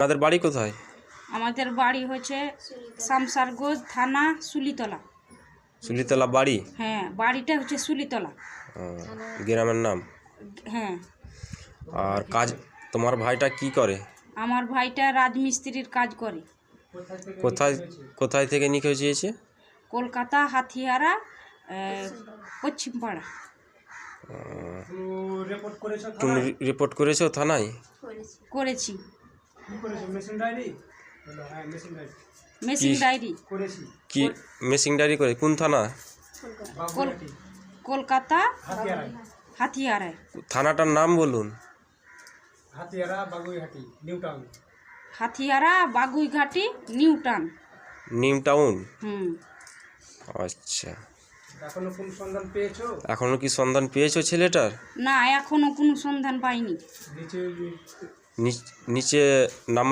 আপনাদের বাড়ি কোথায়? আমাদের বাড়ি হচ্ছে শামসারগঞ্জ থানা সুলিতলা। সুলিতলা বাড়ি? হ্যাঁ, বাড়িটা হচ্ছে সুলিতলা। গ্রামের নাম? হ্যাঁ। আর কাজ তোমার ভাইটা কি করে? আমার ভাইটা রাজমিস্ত্রির কাজ করে। কোথায় কোথায় থেকে নিখোঁজ হয়েছে? কলকাতা হাতিয়ারা পশ্চিমপাড়া। তুমি রিপোর্ট করেছো থানায়? করেছি। কি মেসিং ডায়েরি। কি মেসিং ডায়েরি করে? কোন থানা? কলকাতা হাতিয়ারায়। থানাটার নাম বলুন। Hatiara Baguiati new town. New town? হুম। আচ্ছা, এখনো কি সন্ধান পেয়েছো ছেলেটার? না, এখনো কোনো সন্ধান পাইনি। নিচে নাম্বার